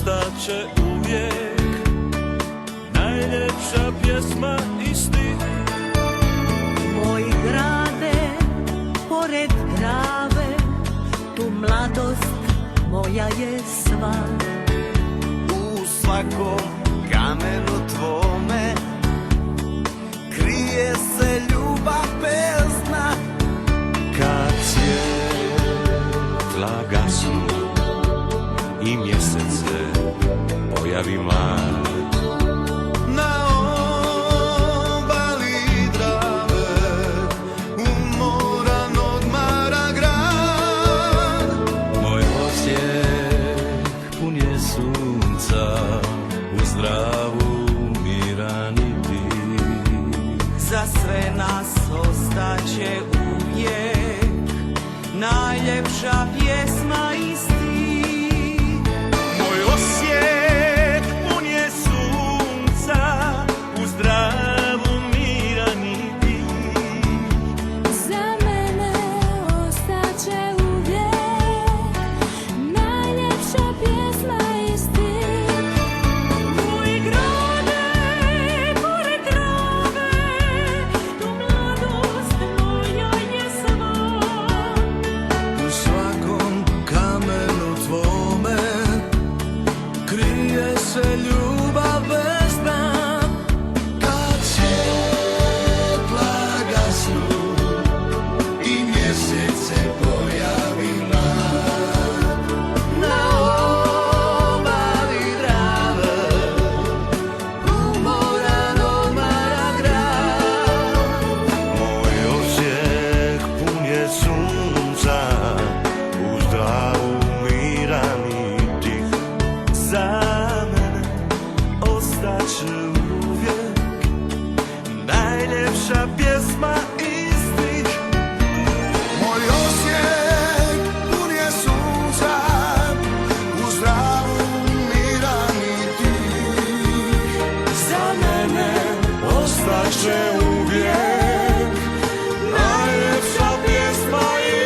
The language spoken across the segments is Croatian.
ostaće uvijek najljepša pjesma i stih. Moj grade, pored Drave, tu mladost moja je sva. U svakom kamenu tvome krije se ljubav bez dna. Kad svjetla gasnu i mjesec se pojavi mlad, Na obali Drave umoran odmara grad. moj Osijek pun je sunca, uz Dravu miran i tih. Za sve nas ostaće uvijek najljepša pjesma i stih. Moj Osijek pun je sunca, uz Dravu miran i tih. Za mene ostaće uvijek najljepša pjesma i stih. Moj grade, pored Drave, tu mladost moja je sva. U svakom kamenu tvome krije se ljubav bez dna. Kad svjetla gasnu i mjesec se pojavi mlad. Na obali Drave umoran odmara grad. Moj Osijek pun je sunca, uz Dravu miran i tih. Za mene ostaće uvijek najljepša pjesma i stih. Moj Osijek pun je sunca, uz Dravu miran i tih. Za mene ostaće uvijek najljepša pjesma i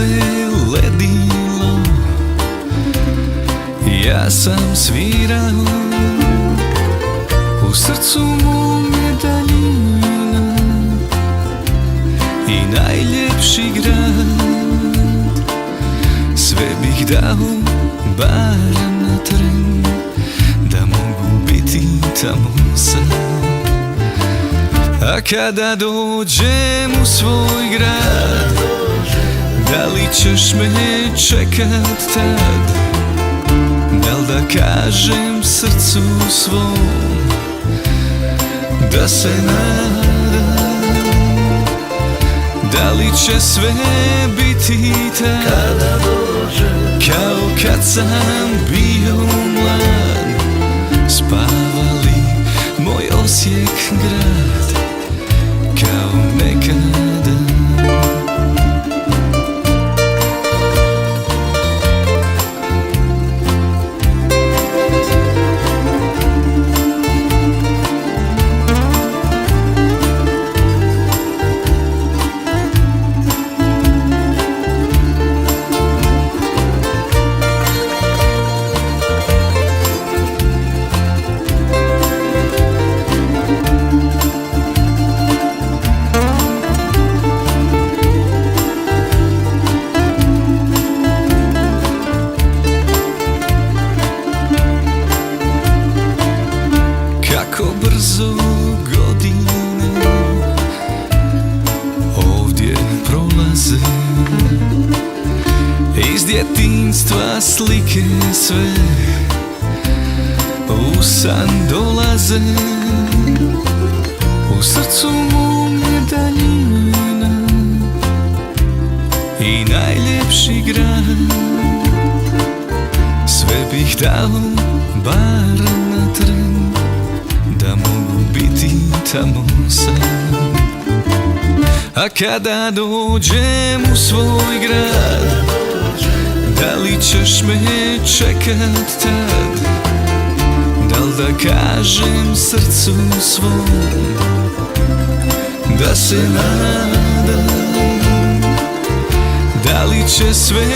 se ledilo, ja sam svirao, u srcu mom je daljina i najljepši grad. Sve bih dao bar na tren, da mogu biti tamo sam. A kada dođem u svoj grad, da li ćeš me čekat tad? Da li da kažem srcu svom da se nadam? Da li će sve biti tad kao kad sam bio mlad? Spava li moj Osijek grad kao nekada? Kako brzo godine ovdje prolaze, iz djetinjstva slike sve u san dolaze. U srcu mom je daljina i najljepši grad. Sve bih dao bar na tren, da mogu biti tamo sam. A kada dođem u svoj grad, da li ćeš me čekat tad? Da li da kažem srcu svom da se nadam? Da li će sve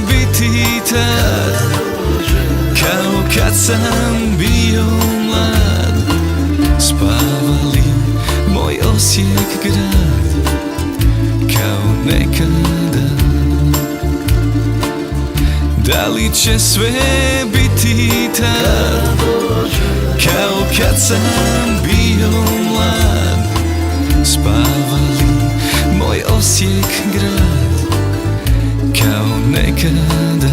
biti tad kao kad sam bio mlad? Spava li moj Osijek grad kao nekada? Da li će sve biti tad kao kad sam bio mlad? Spava li moj Osijek grad kao nekada?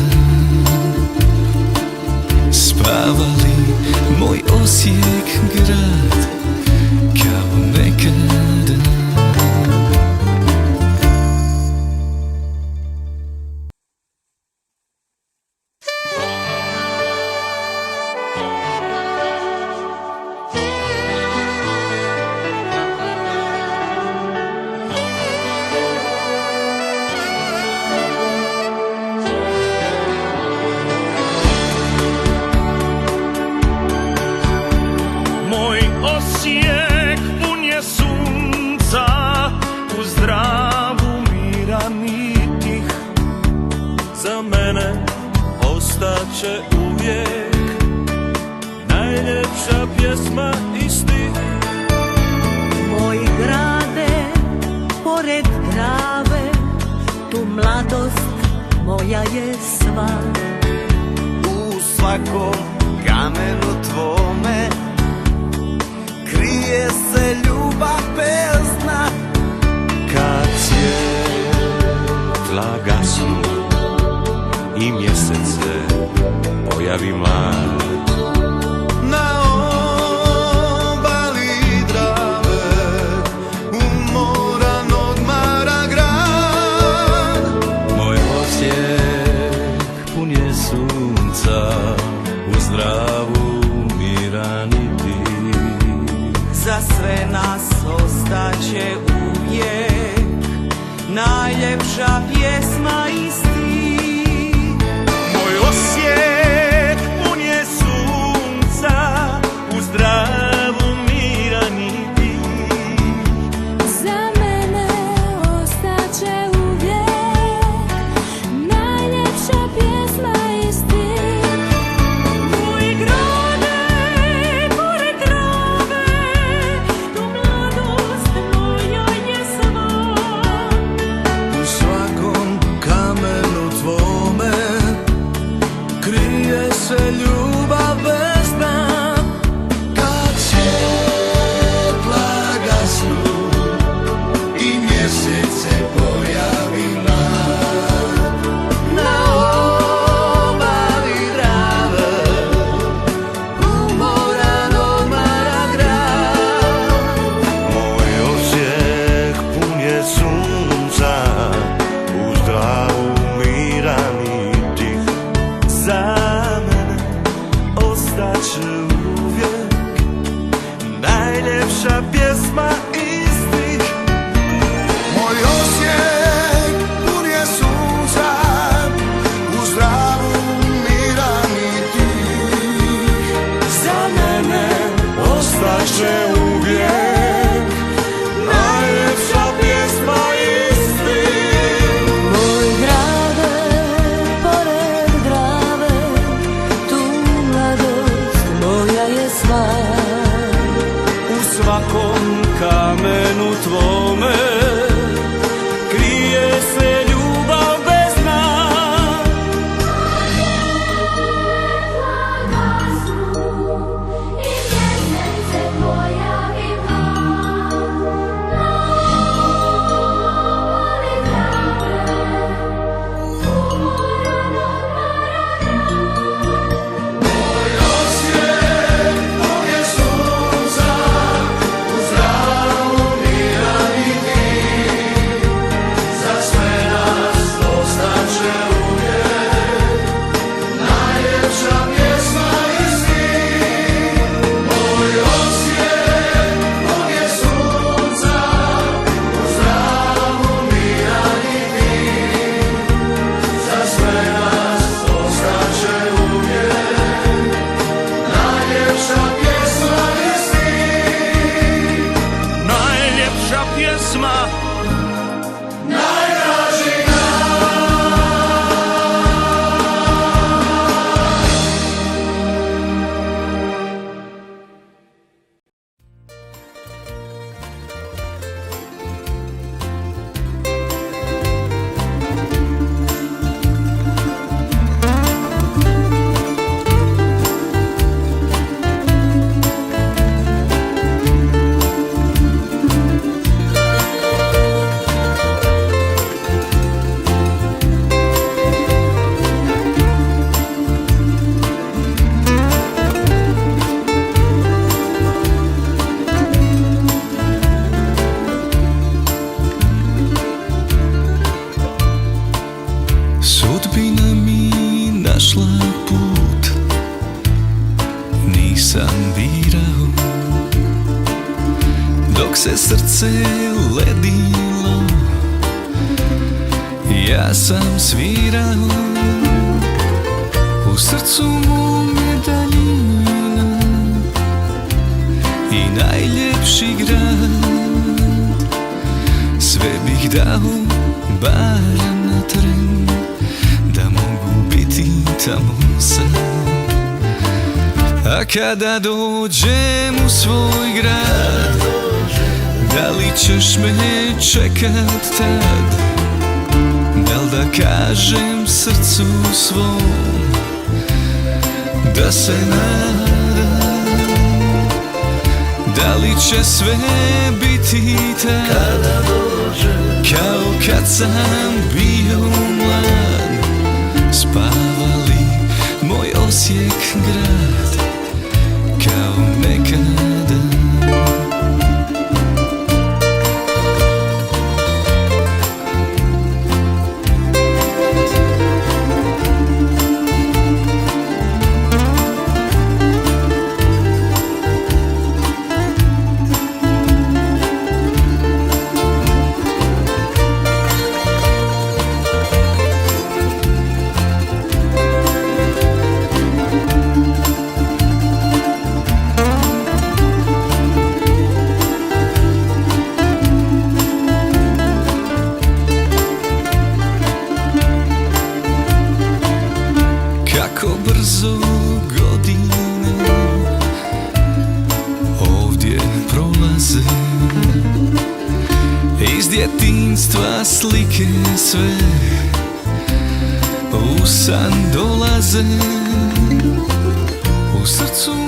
Spava li moj Osijek grad kao nekada? Osijek pun je sunca, uz Dravu miran i tih. Za mene ostaće uvijek najljepša pjesma i stih. Moj grade, pored Drave, tu mladost moja je sva. U svakom kamenu tvome krije se ljubav bez dna. Kad svjetla gasnu i mjesec se pojavi mlad, Na obali Drave umoran odmara grad. moj Osijek pun je sunca, uz Dravu miran i tih. Za sve nas ostaće uvijek najljepša pjesma i stih. Moj Osijek pun je sunca, uz Dravu miran i tih. Za mene ostaće uvijek sudbina mi našla put, nisam birao. Dok se srce ledilo, ja sam svirao. U srcu mom je daljina i najljepši grad. Sve bih dao bar na tren, da mogu biti tamo sad. A kada dođem u svoj grad, da li ćeš me čekat tad? Da li da kažem srcu svom da se nadam? Da li će sve biti tad kao kad sam bio mlad? Spava li moj Osijek grad kao nekada? Kako brzo godine ovdje prolaze, iz djetinjstva slike sve u san dolaze. U srcu